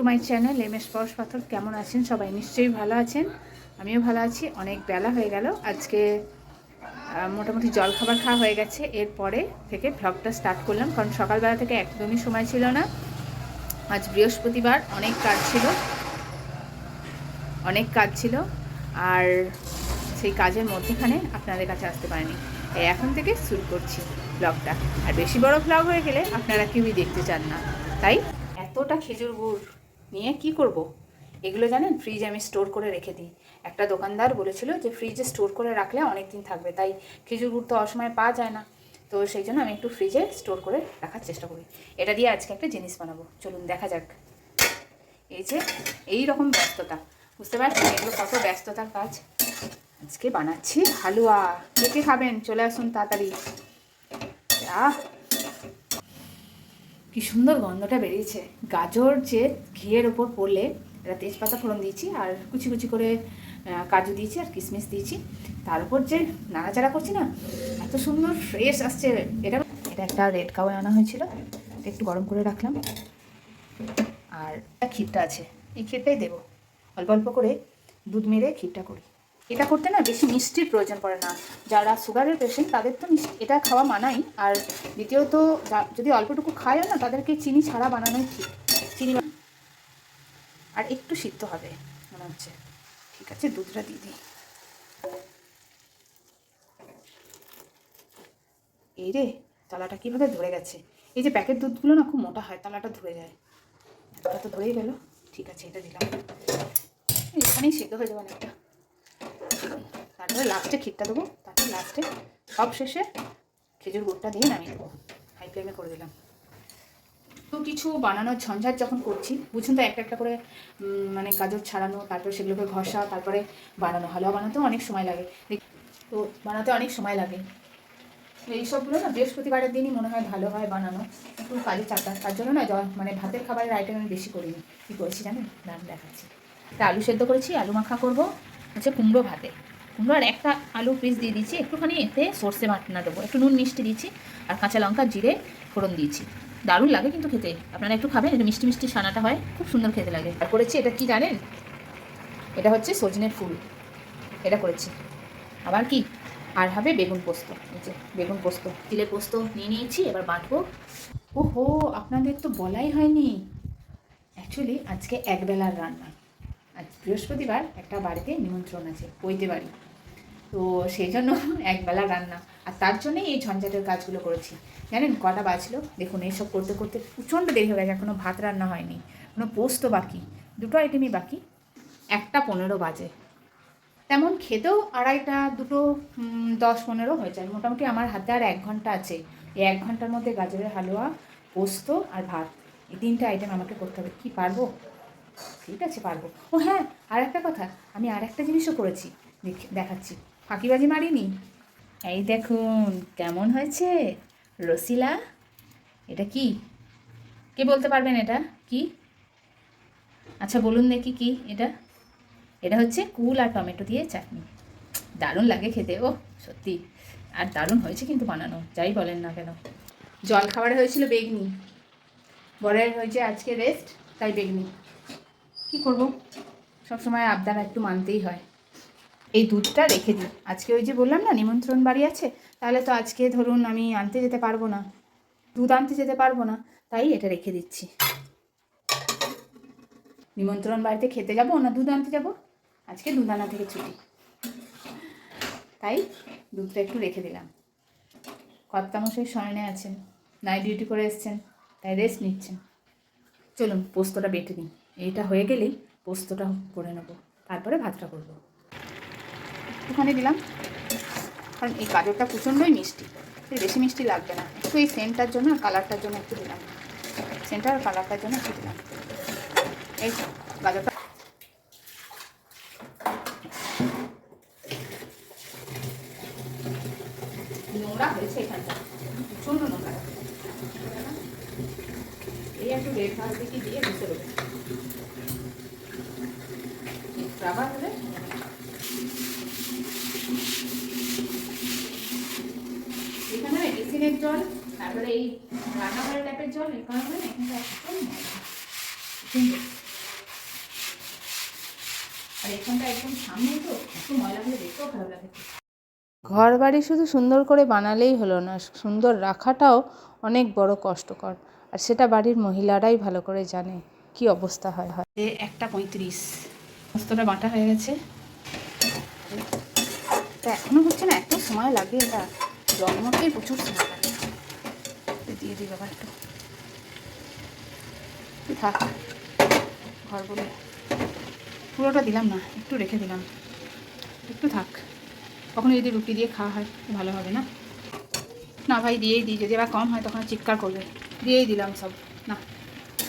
My channel MS পরশ পাথর। কেমন আছেন সবাই? নিশ্চয়ই ভালো আছেন, আমিও ভালো আছি। অনেক বেলা হয়ে গেল, আজকে মোটামুটি জলখাবার খাওয়া হয়ে গেছে। এরপরে থেকে ভ্লগটা স্টার্ট করলাম, কারণ সকালবেলা থেকে একদমই সময় ছিল না। আজ বৃহস্পতিবার, অনেক কাজ ছিল আর সেই কাজের মধ্যেখানে আপনাদের কাছে আসতে পারিনি। তাই এখন থেকে শুরু করছি ব্লগটা। আর বেশি বড় ব্লগ হয়ে গেলে আপনারা কেউই দেখতে চান না। তাই এতটা খেজুর গুড় নিয়ে কি করব? এগুলো জানেন, ফ্রিজে আমি স্টোর করে রেখে দিই। একটা দোকানদার বলেছিল যে ফ্রিজে স্টোর করে রাখলে অনেক দিন থাকবে, তাই খেজুর গুড় তো অসময়ে পাওয়া যায় না, তো সেই জন্য আমি একটু ফ্রিজে স্টোর করে রাখার চেষ্টা করি। এটা দিয়ে আজকে একটা জিনিস বানাবো, চলুন দেখা যাক। এই যে এই রকম ব্যস্ততা, বুঝতে পারছেন এগুলো কত ব্যস্ততার কাজ। আজকে বানাচ্ছি হালুয়া। কে খাবেন চলে আসুন তাড়াতাড়ি। আহ, কি সুন্দর গন্ধটা বেরিয়েছে। গাজর যে ঘিয়ের ওপর পড়লে, এটা তেজপাতা ফোড়ন দিয়েছি আর কুচি কুচি করে কাজু দিয়েছি আর কিশমিশ দিয়েছি, তার উপর যে নাড়াচাড়া করছি না, এত সুন্দর ফ্রেশ আসছে। এটা একটা রেড কাওয়ে আনা হয়েছিল, একটু গরম করে রাখলাম। আর ক্ষীরটা আছে, এই ক্ষীরটাই দেবো। অল্প অল্প করে দুধ মেরে ক্ষীরটা করি। এটা করতে না বেশি মিষ্টির প্রয়োজন পড়ে না। যারা সুগারের পেশেন্ট তাদের তো এটা খাওয়া মানাই। আর দ্বিতীয়ত যদি অল্পটুকু খায়ও না, তাদেরকে চিনি ছাড়া বানানোই ঠিক। চিনি আর একটু সিদ্ধ হবে মনে হচ্ছে। ঠিক আছে, দুধটা দিয়ে দিই। এই রে, তলাটা কীভাবে ধরে গেছে। এই যে প্যাকেট দুধগুলো না খুব মোটা হয়, তলাটা ধরে যায়। এটা তো ধরেই গেল। ঠিক আছে, এটা দিলাম, এখানেই সিদ্ধ হয়ে যাবে অনেকটা। তারপরে লাস্টে ক্ষীরটা দেবো, তারপরে লাস্টে সব শেষে খেজুর গুড়টা দিয়ে নামিয়ে দেবো। হাই ফ্লেমে করে দিলাম। তো কিছু বানানোর ঝঞ্ঝাট যখন করছি, বুঝুন তো, একটা একটা করে মানে গাজর ছাড়ানো, তারপরে সেগুলোকে ঘষা, তারপরে বানানো। হালুয়া বানাতেও অনেক সময় লাগে, তো বানাতে অনেক সময় লাগে। এইসবগুলো না বৃহস্পতিবারের দিনই মনে হয় ভালো হয় বানানো, একটু কাজের চাপটা। তার জন্য না মানে ভাতের খাবারের আইটেম আমি বেশি করিনি। কী করেছি জানেন, নাম দেখাচ্ছি। তা আলু সেদ্ধ করেছি, আলু মাখা করবো হচ্ছে কুমড়ো ভাতে। কুমড়ো আর একটা আলু পিস দিয়ে দিয়েছি, একটুখানি এতে সর্ষে বাটনা দেবো, একটু নুন মিষ্টি দিয়েছি, আর কাঁচা লঙ্কা জিরে ফোড়ন দিয়েছি। দারুণ লাগে কিন্তু খেতে, আপনারা একটু খাবেন, এটা মিষ্টি মিষ্টি ছানাটা হয়, খুব সুন্দর খেতে লাগে। আর করেছি এটা কি জানেন, এটা হচ্ছে সজনের ফুল, এটা করেছি। আবার কি, আর হবে বেগুন পোস্ত। এই যে বেগুন পোস্ত, তিলের পোস্ত নিয়ে নিয়েছি, এবার বাটবো। ওহো, আপনাদের তো বলাই হয়নি, অ্যাকচুয়ালি আজকে একবেলার রান্না। আজ বৃহস্পতিবার, একটা বাড়িতে নিমন্ত্রণ আছে, পৈতে বাড়ি, তো সেই জন্য একবেলা রান্না। আর তার জন্যই এই ঝঞ্ঝাটের কাজগুলো করেছি। জানেন কটা বাজলো দেখুন, এইসব করতে করতে প্রচণ্ড দেরি হয়ে গেছে, এখনও ভাত রান্না হয়নি, এখনও পোস্ত বাকি, দুটো আইটেমই বাকি। 1:15 বাজে। তেমন খেতেও 2:30 2 10-15 হয়ে যায়। মোটামুটি আমার হাতে আর 1 ঘন্টা আছে। এই 1 ঘন্টার মধ্যে গাজরের হালুয়া, পোস্ত আর ভাত, এই 3টে আইটেম আমাকে করতে হবে। কি পারবো? ঠিক আছে, পারবো। ও হ্যাঁ, আর একটা কথা, আমি আর একটা জিনিসও করেছি, দেখাচ্ছি। ফাঁকিবাজি মারিনি। এই দেখুন কেমন হয়েছে রসিলা। এটা কি, কে বলতে পারবেন এটা কি? আচ্ছা বলুন দেখি কি এটা। এটা হচ্ছে কুল আর টমেটো দিয়ে চাটনি। দারুণ লাগে খেতে, ও সত্যি। আর দারুণ হয়েছে কিন্তু বানানো, যাই বলেন না কেন। জল খাবারে হয়েছিল বেগনি, বরের হয়েছে আজকে রেস্ট, তাই বেগনি। কি করব, সবসময় আবদার একটু মানতেই হয়। এই দুধটা রেখে দিই, আজকে ওই যে বললাম না নিমন্ত্রণ বাড়ি আছে, তাহলে তো আজকে ধরুন আমি আনতে যেতে পারবো না, দুধ আনতে যেতে পারবো না, তাই এটা রেখে দিচ্ছি। নিমন্ত্রণ বাড়িতে খেতে যাব না দুধ আনতে যাব, আজকে দুধ আনা থেকে ছুটি, তাই দুধটা একটু রেখে দিলাম। কর্তামশাই শয়নে আছেন, নাইট ডিউটি করে এসছেন, তাই রেস্ট নিচ্ছেন। চলুন পোস্তটা বেটে নিই, এইটা হয়ে গেলেই পোস্তটা করে নেবো, তারপরে ভাতটা করবো। একটুখানি দিলাম, কারণ এই গাজরটা প্রচণ্ডই মিষ্টি, বেশি মিষ্টি লাগবে না, একটু এই সেন্টটার জন্য আর কালারটার জন্য একটু দিলাম, সেন্টার আর কালারটার জন্য একটু দিলাম। এই গাজরটা নোংরা হয়েছে, এখানটা প্রচণ্ড নোংরা, এই একটু রেড ভাজ দিয়ে দিয়ে বসে দেবে, রাবার হলে। এখানে বেসিনের জল, তারপরে এই রান্নাঘরের ট্যাপের জল, এখানে এখানটা একদম আর এখানটা একদম সামনে তো একটু ময়লা হলে দেখতেও খারাপ লাগে। ঘর বাড়ি শুধু সুন্দর করে বানালেই হলো না, সুন্দর রাখাটাও অনেক বড় কষ্টকর, আর সেটা বাড়ির মহিলারাই ভালো করে জানে কি অবস্থা হয়। 1:35 পোস্তটা বাটা হয়ে গেছে। তা এখনও হচ্ছে না, এত সময় লাগে, এটা জন্মতেই প্রচুর সময় লাগে। দিয়ে দিই বাবা একটু, থাক ঘর বলে পুরোটা দিলাম না, একটু রেখে দিলাম, একটু থাক। কখনো যদি রুটি দিয়ে খাওয়া হয় ভালো হবে না? না ভাই দিয়েই দিই, যদি আবার কম হয় তখন চিৎকার করবে। দিয়েই দিলাম সব। না,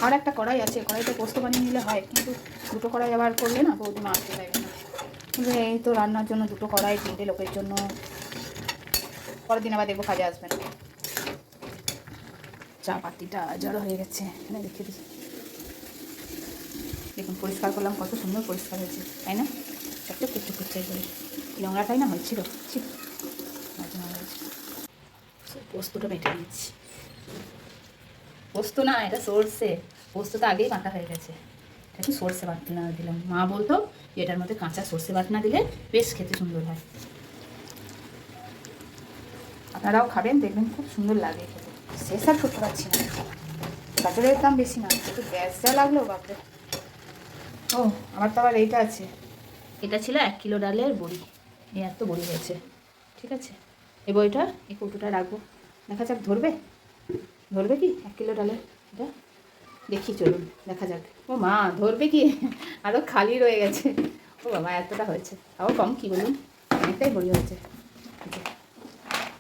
আর একটা কড়াই আছে, কড়াইতে পোস্ত বানিয়ে নিলে হয়, কিন্তু দুটো কড়াই আবার করলে না বৌদিমা আনতে চাইবে না। কিন্তু এই তো রান্নার জন্য দুটো কড়াই, 3টে লোকের জন্য, পরের দিন আবার দেখবো কাজে আসবে না। চা পাতিটা জড়ো হয়ে গেছে, এখানে রেখে দিই। দেখুন পরিষ্কার করলাম, কত সুন্দর পরিষ্কার হয়েছে, তাই না? একটা কুচু কুচাই করে নোংরাটাই না হয়েছিল, ঠিক মাঝে মাঝে পোস্তটা বেটে দিচ্ছি। পোস্ত না, এটা সর্ষে। পোস্তটা আগেই বাটা হয়ে গেছে, এটা একটু সর্ষে বাটনা দিলাম। মা বলতো যে এটার মধ্যে কাঁচা সর্ষে বাটনা দিলে বেশ খেতে সুন্দর হয়। আপনারাও খাবেন, দেখবেন খুব সুন্দর লাগে খেতে। শেষ আর করতে পারছি না, গাজরের দাম বেশি না, একটু গ্যাস যা লাগলো বাপরে। ও আমার তো আবার এইটা আছে, এটা ছিল 1 কিলো ডালের বড়ি, এই এত বড়ি হয়েছে। ঠিক আছে, এই বইটা এই কৌটোটা রাখবো, দেখা যাক ধরবে কি 1 কিলো ডালের এটা, দেখি চলুন দেখা যাক। ও মা ধরবে কি, আরও খালি রয়ে গেছে। ও বাবা এতটা হয়েছে, তাও কম কি বলুন, অনেকটাই বড়ি হয়েছে,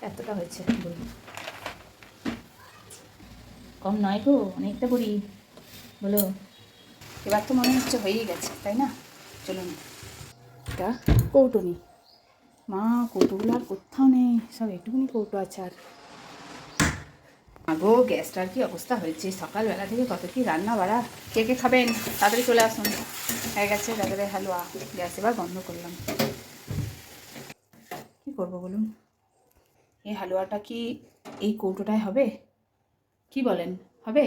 এতটা হয়েছে বড়ি, কম নয় গো, অনেকটা বড়ি বলো। এবার তো মনে হচ্ছে হয়েই গেছে, তাই না? চলুন, এটা কৌটো নিই। মা কৌটোগুলো আর কোথাও নেই, সব একটুকুনি কৌটো আছে। আর আগো গ্যাসটার কি অবস্থা হয়েছে, সকালবেলা থেকে কত কি রান্না বাড়া। কে কে খাবেন তাড়াতাড়ি চলে আসুন, হয়ে গেছে গাজরের হালুয়া। গ্যাস এবার বন্ধ করলাম, কি করব বলুন? এই হালুয়াটা কি এই কৌটোটায় হবে? কি বলেন, হবে?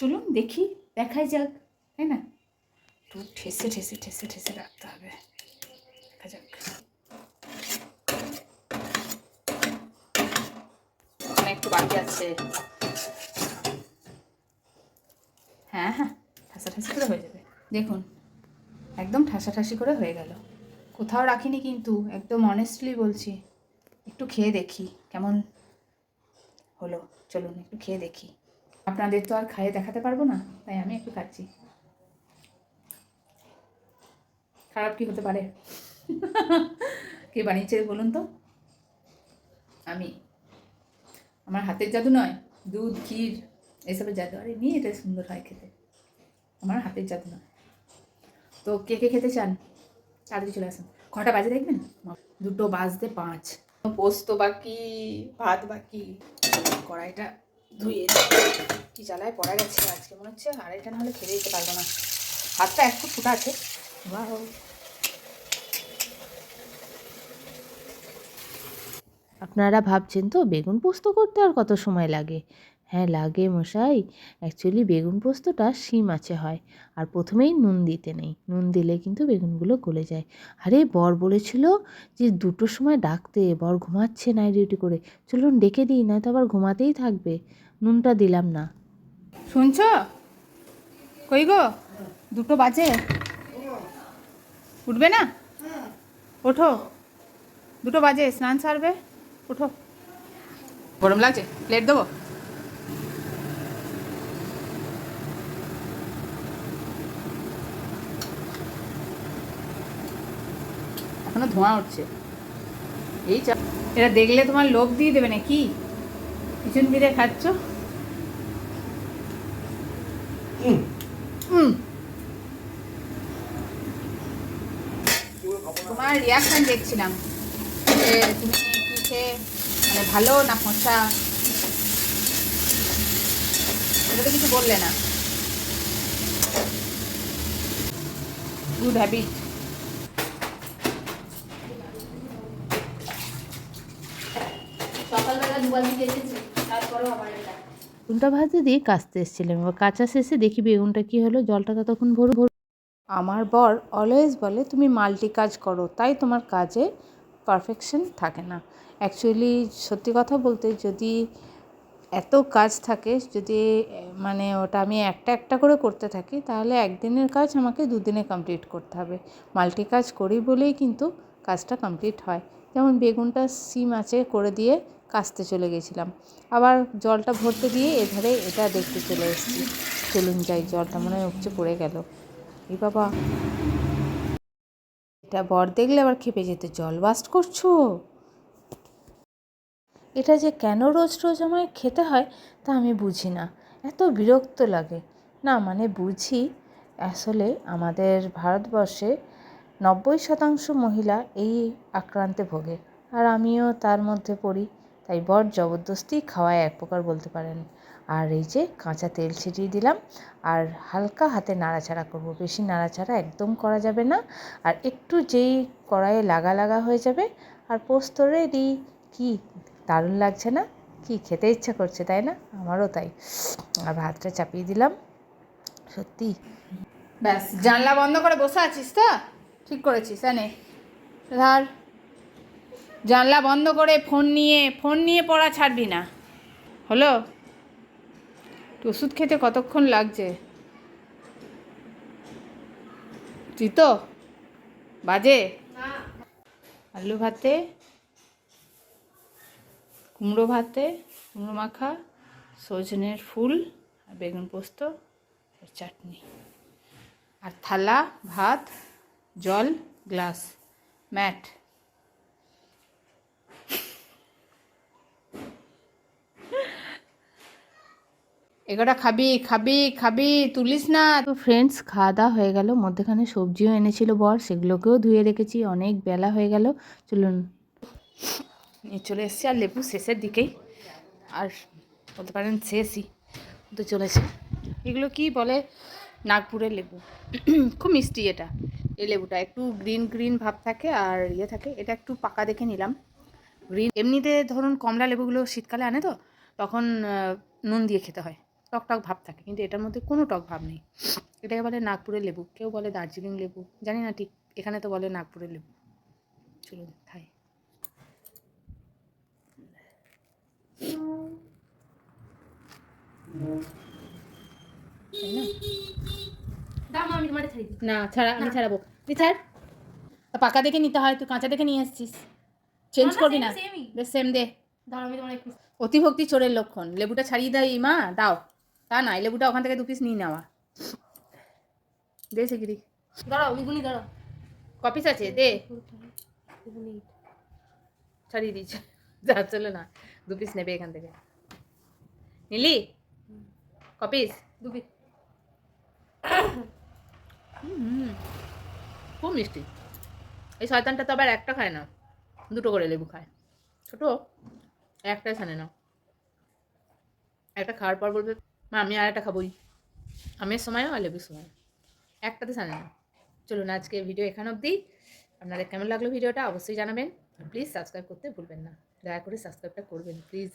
চলুন দেখি, দেখাই যাক, তাই না? একটু ঠেসে ঠেসে ঠেসে ঠেসে রাখতে হবে, দেখা যাক। একটু বাকি আছে, হ্যাঁ হ্যাঁ, ঠাসাঠাসি করে হয়ে যাবে। দেখুন একদম ঠাসাঠাসি করে হয়ে গেল, কোথাও রাখিনি কিন্তু, একদম অনেস্টলি বলছি। একটু খেয়ে দেখি কেমন হলো, চলুন একটু খেয়ে দেখি। আপনাদের তো আর খাইয়ে দেখাতে পারবো না, তাই আমি একটু খাচ্ছি। খারাপ কি হতে পারে? কে বানিয়েছে বলুন তো? আমি, আমার হাতের জাদু নয়, দুধ ক্ষীর এসবের জাদু, আর এমনি এটা সুন্দর হয় খেতে, আমার হাতের জাদু নয়। তো কে কে খেতে চান তাড়াতাড়ি চলে আসুন। কটা বাজে দেখবেন, 2:05। পোস্ত বাকি, ভাত বাকি, কড়াইটা ধুয়ে কি জ্বালায় পড়া গেছে আজকে, মনে হচ্ছে আড়াইটা না হলে খেতে দিতে পারবো না। হাতটা একটু ফুটা আছে। বাহ, আপনারা ভাবছেন তো বেগুন পোস্ত করতে আর কত সময় লাগে? হ্যাঁ লাগে মশাই, অ্যাকচুয়ালি বেগুন পোস্তটা শিম মাছে হয়, আর প্রথমেই নুন দিতে নেই, নুন দিলে কিন্তু বেগুনগুলো গলে যায়। আরে বর বলেছিল যে 2টোর সময় ডাকতে, বর ঘুমাচ্ছে নাইট ডিউটি করে, চলুন ডেকে দিই, নয়তো আবার ঘুমাতেই থাকবে। নুনটা দিলাম না। শুনছ? কই গো, 2টো বাজে, উঠবে না? ওঠো, 2টো বাজে, স্নান সারবে, ওঠো। গরম লাগছে, প্লেট দেবো? এখনো ধোঁয়া উঠছে, এই চা। এটা দেখলে তোমার লোভ দিয়ে দেবে নাকি, পিছন ফিরে খাচ্ছ? তোমার রিয়াকশান দেখছিলাম যে তুমি কি খেয়ে, মানে ভালো না ফোঁসা, এটা তো কিছু বললে না। Good habit. সকালবেলা দুবার দিকে এসেছি, তারপরেও আমার এটা। বেগুনটা ভাজতে দিয়ে কাচতে এসেছিলাম, এবার কাঁচা শেষে দেখি বেগুনটা কি হলো, জলটা ততক্ষণ ভরে আমার বর অলওয়েজ বলে তুমি মাল্টি কাজ করো, তাই তোমার কাজে পারফেকশন থাকে না। অ্যাকচুয়ালি সত্যি কথা বলতে, যদি এত কাজ থাকে, যদি মানে ওটা আমি একটা একটা করে করতে থাকি, তাহলে একদিনের কাজ আমাকে দুদিনে কমপ্লিট করতে হবে। মাল্টি কাজ করি বলেই কিন্তু কাজটা কমপ্লিট হয়। যেমন বেগুনটা সিম আছে করে দিয়ে কাচতে চলে গেছিলাম, আবার জলটা ভরতে দিয়ে এধারে এটা দেখতে চলে এসেছি। চলুন যাই, জলটা মনে হয় উপচে পড়ে গেল। এই বাবা, এটা বর দেখলে আবার খেপে যেতে, জল ওয়াস্ট করছো। এটা যে কেন রোজ রোজ আমায় খেতে হয় তা আমি বুঝি না, এত বিরক্ত লাগে। না মানে বুঝি, আসলে আমাদের ভারতবর্ষে 90% মহিলা এই আক্রান্তে ভোগে, আর আমিও তার মধ্যে পড়ি। তাই বর জবরদস্তি খাওয়ায় এক প্রকার বলতে পারেন। আর এই যে কাঁচা তেল ছিটিয়ে দিলাম, আর হালকা হাতে নাড়াচাড়া করব, বেশি নাড়াচাড়া একদম করা যাবে না। আর একটু যেই কড়াইয়ে লাগা লাগা হয়ে যাবে, আর পোস্ত রেডি। কি দারুণ লাগছে না? কি খেতে ইচ্ছা করছে, তাই না? আমারও তাই। আর ভাতটা চাপিয়ে দিলাম। সত্যি ব্যাস, জানলা বন্ধ করে বসে আছিস তো? ঠিক করেছিস। নে ধর, জানলা বন্ধ করে ফোন নিয়ে পড়া ছাড়বি না, হলো? ওষুধ খেতে কতক্ষণ লাগছে তো বাজে? আলু ভাতে, কুমড়ো ভাতে, কুমড়ো মাখা, সজনের ফুল, আর বেগুন পোস্ত, আর চাটনি, আর থালা, ভাত, জল, গ্লাস, ম্যাট। এগুলো খাবি খাবি খাবি, তুলিস না। তো ফ্রেন্ডস, খাওয়া দাওয়া হয়ে গেল, মধ্যেখানে সবজিও এনেছিল বর, সেগুলোকেও ধুয়ে রেখেছি, অনেক বেলা হয়ে গেল। চলুন নিয়ে চলে এসছি, আর লেবু শেষের দিকেই, আর বলতে পারেন শেষই তো চলেছে। এগুলো কি বলে, নাগপুরের লেবু। খুব মিষ্টি এটা। এই লেবুটা একটু গ্রিন গ্রিন ভাব থাকে, আর ইয়ে থাকে। এটা একটু পাকা দেখে নিলাম, গ্রিন। এমনিতে ধরুন কমলা লেবুগুলো শীতকালে আনে তো, তখন নুন দিয়ে খেতে হয়, টক টক ভাব থাকে, কিন্তু এটার মধ্যে কোনো টক ভাব নেই। এটাকে বলে নাগপুরের লেবু, কেউ বলে দার্জিলিং লেবু, জানি না ঠিক। এখানে তো বলে নাগপুরের লেবু। চলুন খাই। না ছাড়া, আমি ছাড়াবো। তুই ছাড়। তা পাকা দেখে নিতে হয়, তুই কাঁচা দেখে নিয়ে আসছিস, চেঞ্জ করবি না। বেশ সেম দে। অতিভক্তি চোরের লক্ষণ। লেবুটা ছাড়িয়ে দেয় মা, দাও। তা না, এই লেবুটা ওখান থেকে 2 পিস নিয়ে নেওয়া। দে শিগগিরি। দাঁড়াও, ওইগুলি দাঁড়াও। কপিস আছে দে। ছাড়িয়ে দিয়েছে, যা চলে না, 2 পিস নেবে এখান থেকে। নিলি কপিস? 2 পিস। খুব মিষ্টি। এই শয়তানটা তো আবার একটা খায় না, 2টো করে লেবু খায়। ছোট একটাই ছানে না, একটা খাওয়ার পর বলবে মা আমি আর একটা খাবোই। আমের সময়ও আর লেবুর সময় একটাতে ছানে না। চলুন আজকে ভিডিও এখানে অবধি। আপনাদের কেমন লাগলো ভিডিওটা অবশ্যই জানাবেন। প্লিজ সাবস্ক্রাইব করতে ভুলবেন না, দয়া করে সাবস্ক্রাইবটা করবেন প্লিজ।